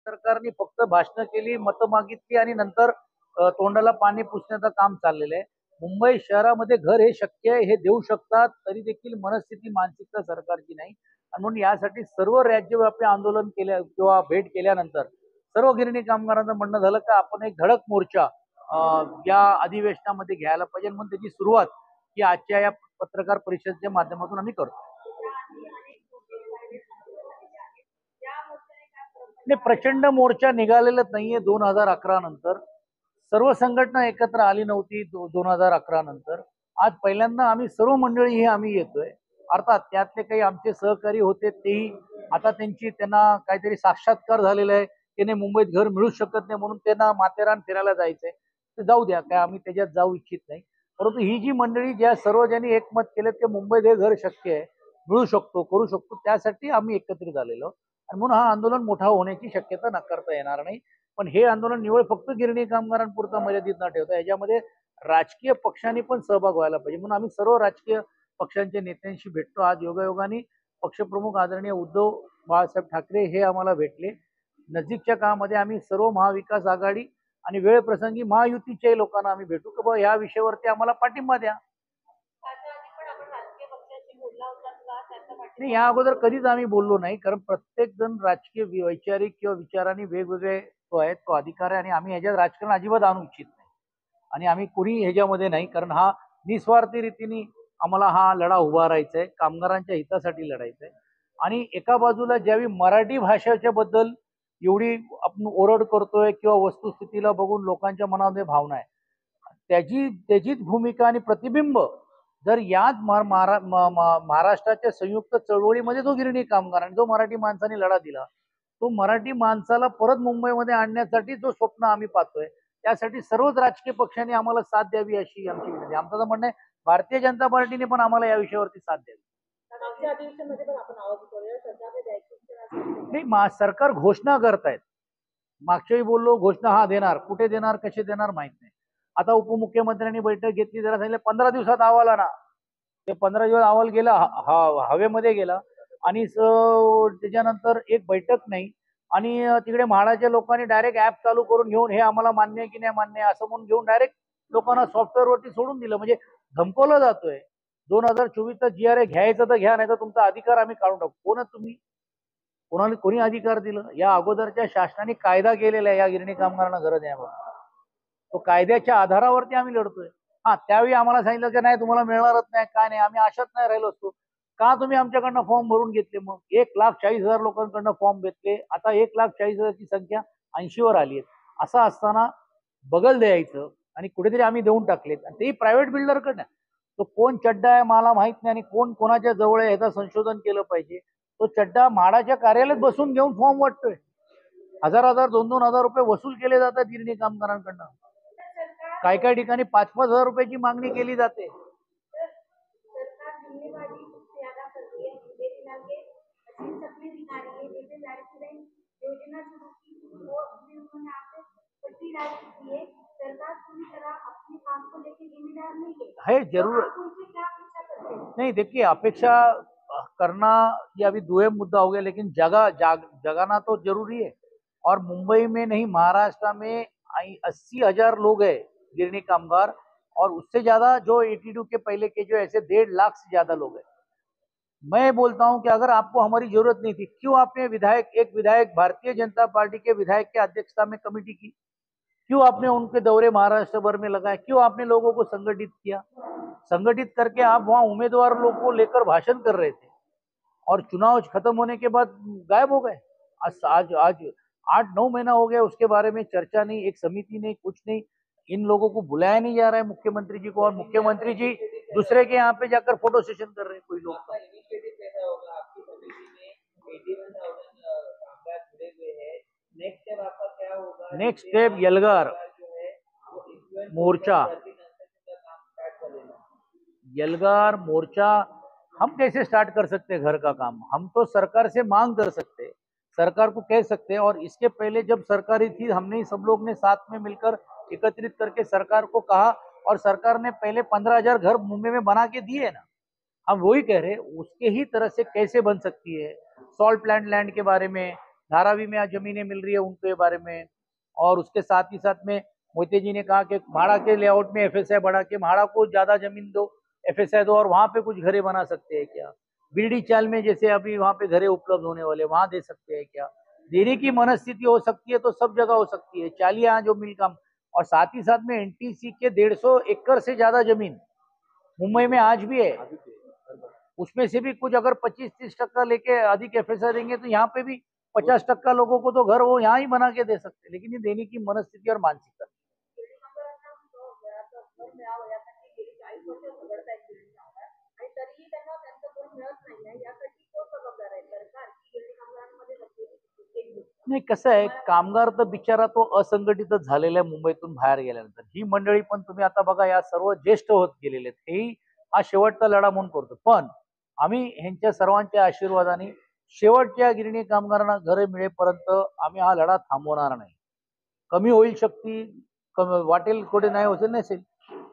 सरकारने फक्त भाषणं केली, मतं मागितली आणि नंतर तोंडाला पाणी पुसण्याचं काम चाललेलं आहे. मुंबई शहरामध्ये घर हे शक्य आहे, हे देऊ शकतात, तरी देखील मनस्थिती मानसिकता सरकारची नाही. आणि म्हणून यासाठी सर्व राज्यव्यापी आंदोलन केल्या किंवा भेट केल्यानंतर सर्व गिरणी कामगारांचं म्हणणं झालं की आपण एक धडक मोर्चा या अधिवेशनामध्ये घ्यायला पाहिजे. म्हणून त्याची सुरुवात ही आजच्या या पत्रकार परिषदेच्या माध्यमातून आम्ही करतो. नाही, प्रचंड मोर्चा निघालेलाच नाहीये 2011 नंतर. सर्व संघटना एकत्र आली नव्हती 2011 नंतर. आज पहिल्यांदा आम्ही सर्व मंडळी हे आम्ही येतोय. अर्थात त्यातले काही आमचे सहकारी होते तेही आता त्यांना काहीतरी साक्षात्कार झालेला आहे. त्याने मुंबईत घर मिळूच शकत नाही म्हणून त्यांना माथेरान फिरायला जायचंय. तर जाऊ द्या, काय आम्ही त्याच्यात जाऊ इच्छित नाही. परंतु ही जी मंडळी ज्या सर्व ज्यांनी एकमत केलं की मुंबईत हे घर शक्य आहे, मिळू शकतो, करू शकतो, त्यासाठी आम्ही एकत्रित झालेलो आणि म्हणून हा आंदोलन मोठा होण्याची शक्यता नाकारता येणार नाही. पण हे आंदोलन निवळ फक्त गिरणी कामगारांपुरतं मर्यादित न ठेवता याच्यामध्ये राजकीय पक्षांनी पण सहभाग व्हायला पाहिजे. म्हणून आम्ही सर्व राजकीय पक्षांच्या नेत्यांशी भेटतो. आज योगायोगाने पक्षप्रमुख आदरणीय उद्धव बाळासाहेब ठाकरे हे आम्हाला भेटले. नजीकच्या काळामध्ये आम्ही सर्व महाविकास आघाडी आणि वेळ प्रसंगी महायुतीच्याही लोकांना आम्ही भेटू की बाबा या विषयावरती आम्हाला पाठिंबा द्या. नाही, या अगोदर कधीच आम्ही बोललो नाही, कारण प्रत्येक जण राजकीय वैचारिक किंवा विचारांनी वेगवेगळे तो आहे, तो अधिकार आहे आणि आम्ही ह्याच्यात राजकारण अजिबात आणू इच्छित नाही आणि आम्ही कुणी ह्याच्यामध्ये नाही, कारण हा निस्वार्थी रीतीने आम्हाला हा लढा उभारायचा आहे, कामगारांच्या हितासाठी लढायचा आहे. आणि एका बाजूला ज्यावेळी मराठी भाषेच्या बद्दल एवढी आपण ओरड करतोय किंवा वस्तुस्थितीला बघून लोकांच्या मनामध्ये भावना आहे, त्याचीच भूमिका आणि प्रतिबिंब जर याच महाराष्ट्राच्या संयुक्त चळवळीमध्ये जो गिरणी कामगारांनी जो मराठी माणसाने लढा दिला, तो मराठी माणसाला परत मुंबईमध्ये आणण्यासाठी जो स्वप्न आम्ही पाहतोय, त्यासाठी सर्वच राजकीय पक्षांनी आम्हाला साथ द्यावी अशी आमची विनंती. आमचं तर म्हणणं आहे भारतीय जनता पार्टीने पण आम्हाला या विषयावरती साथ द्यावी. नाही, सरकार घोषणा करतायत. मागच्या वेळी बोललो घोषणा हा देणार, कुठे देणार, कसे देणार माहित नाही. आता उपमुख्यमंत्र्यांनी बैठक घेतली, जरा सांगितलं 15 दिवसात अहवाल आणा. ते 15 दिवस अहवाल गेला, हवेमध्ये गेला आणि त्याच्यानंतर एक बैठक नाही. आणि तिकडे म्हाडाच्या लोकांनी डायरेक्ट ऍप चालू करून घेऊन हे आम्हाला मान्य आहे की नाही मान्य आहे असं म्हणून घेऊन डायरेक्ट लोकांना सॉफ्टवेअरवरती सोडून दिलं. म्हणजे धमकवलं जातोय. 2024चा GRA घ्यायचं तर घ्या, नाही तर तुमचा अधिकार आम्ही काढून टाकू. कोण तुम्ही? कोणी अधिकार दिलं? या अगोदरच्या शासनाने कायदा केलेला आहे या गिरणी कामगारांना घर द्यावं. तो कायद्याच्या आधारावरती आम्ही लढतोय. हा, त्यावेळी आम्हाला सांगितलं की नाही तुम्हाला मिळणारच नाही, काय नाही, आम्ही आशात नाही राहिलो असतो. का तुम्ही आमच्याकडनं फॉर्म भरून घेतले? मग 1,40,000 लोकांकडनं फॉर्म घेतले, आता 1,40,000ची संख्या 80वर आली आहे. असं असताना बगल द्यायचं आणि कुठेतरी आम्ही देऊन टाकलेत आणि तेही प्रायव्हेट बिल्डरकडनं. तो कोण चड्डा आहे मला माहित नाही आणि कोण कोणाच्या जवळ आहे ह्याचं संशोधन केलं पाहिजे. तो चड्डा म्हाडाच्या कार्यालयात बसून घेऊन फॉर्म वाटतोय. 1,000 2,000 हजार रुपये वसूल केले जातात गिरणी कामगारांकडनं. काही काही ठिकाणी 5,000 रुपयाची मागणी केली जाते. है जरूर नहीं, देखिए अपेक्षा करना ये अभी दुयम मुद्दा हो गया, लेकिन जगाना तो जरूरी है। और मुंबई में नहीं, महाराष्ट्र में 80,000 लोग है गिरनी कामगार, और उससे ज्यादा जो 82 के पहले के जो ऐसे 1.5 लाख से ज्यादा लोग हैं। मैं बोलता हूं कि अगर आपको हमारी जरूरत नहीं थी, क्यों आपने एक विधायक भारतीय जनता पार्टी के विधायक के अध्यक्षता में कमेटी की? क्यों आपने उनके दौरे महाराष्ट्र भर में लगाए? क्यों आपने लोगों को संगठित किया? संगठित करके आप वहां उम्मीदवार लोग को लेकर भाषण कर रहे थे और चुनाव खत्म होने के बाद गायब हो गए। आज 8-9 महीना हो गया, उसके बारे में चर्चा नहीं, एक समिति नहीं, कुछ नहीं। इन लोगों को बुलाया नहीं जा रहा है मुख्यमंत्री जी को, और मुख्यमंत्री जी दूसरे के यहाँ पे जाकर फोटो सेशन कर रहे हैं कोई लोग। नेक्स्ट स्टेप यलगार मोर्चा। यलगार मोर्चा हम कैसे स्टार्ट कर सकते हैं घर का काम? हम तो सरकार से मांग कर सकते हैं, सरकार को कह सकते हैं। और इसके पहले जब सरकारी थी, हमने सब लोग ने साथ में मिलकर एकत्रित करके सरकार को कहा, और सरकार ने पहले 15,000 घर मुंबई में बना के दिए ना। हम वही कह रहे हैं, उसके ही तरह से कैसे बन सकती है। सॉल्ट प्लांट लैंड के बारे में धारावी में जमीनें मिल रही है उनके बारे में। और उसके साथ ही साथ में मोहिते जी ने कहा कि म्हाड़ा के लेआउट में एफएसआई बढ़ा के म्हाड़ा को ज्यादा जमीन दो, एफएसआई दो, और वहां पे कुछ घरे बना सकते हैं क्या। बीडी चाल में जैसे अभी वहां पे घरे उपलब्ध होने वाले, वहां दे सकते हैं क्या। देने की मनस्थिति हो सकती है तो सब जगह हो सकती है। चालिया जो मिल काम, और साथ ही साथ में एनटीसी के 150 एकड़ से ज्यादा जमीन मुंबई में आज भी है। उसमें से भी कुछ अगर 25-30% लेके अधिक एफएसआई देंगे तो यहाँ पे भी 50% लोगों को तो घर वो यहाँ ही बना के दे सकते हैं। लेकिन ये देने की मनस्थिति और मानसिकता। नाही, कसं आहे, कामगार तर बिचारा तो असंघटितच झालेला आहे मुंबईतून बाहेर गेल्यानंतर। ही मंडळी पण तुम्ही आता बघा, या सर्व ज्येष्ठ होत गेलेले आहेत। हेही हा शेवटचा लढा म्हणून करतो, पण आम्ही ह्यांच्या सर्वांच्या आशीर्वादाने शेवटच्या गिरणी कामगारांना घरे मिळेपर्यंत आम्ही हा लढा थांबवणार नाही। कमी होईल शक्ती, वाटेल कुठे नाही होते नसेल,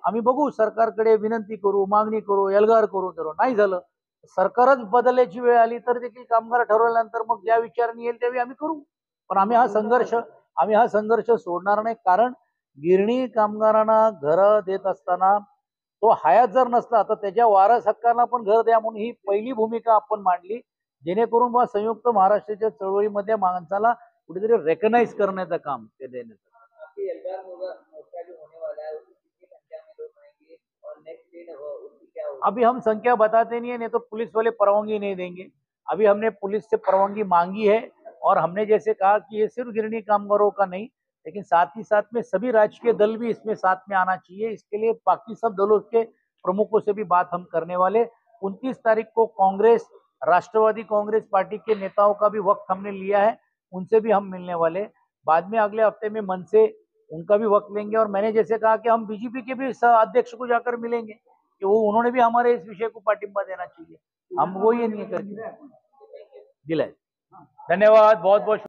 आम्ही बघू, सरकारकडे विनंती करू, मागणी करू, एल्गार करू, तर नाही झालं, सरकारच बदलायची वेळ आली तर देखील कामगार ठरवल्यानंतर मग ज्या विचाराने येईल त्यावेळी आम्ही करू। पण आम्ही हा संघर्ष सोडणार नाही। कारण गिरणी कामगारांना घर देत असताना तो हयात जर नसला तर त्याच्या वारस हक्कांना पण घर द्या म्हणून ही पहिली भूमिका आपण मांडली, जेणेकरून बा संयुक्त महाराष्ट्राच्या चळवळीमध्ये माणसाला कुठेतरी रेकग्नाइज करण्याचं काम ते देण्याचं। अभी हम संख्या बताते नहीं है, नहीं तो पुलिस वाले परवानगी नहीं देंगे। अभी हमने पुलिस से परवानगी मांगी है, और हमने जैसे कहा कि ये सिर्फ गिरणी कामगारों का नहीं, लेकिन साथ ही साथ में सभी राजकीय दल भी इसमें साथ में आना चाहिए। इसके लिए बाकी सब दलों के प्रमुखों से भी बात हम करने वाले। 29 तारीख को कांग्रेस, राष्ट्रवादी कांग्रेस पार्टी के नेताओं का भी वक्त हमने लिया है, उनसे भी हम मिलने वाले। बाद में अगले हफ्ते में मन से उनका भी वक्त लेंगे। और मैंने जैसे कहा कि हम बीजेपी के भी अध्यक्ष को जाकर मिलेंगे कि वो उन्होंने भी हमारे इस विषय को पाठिंबा देना चाहिए। हम वो ये नहीं करके दिलाए। धन्यवाद, बहुत बहुत।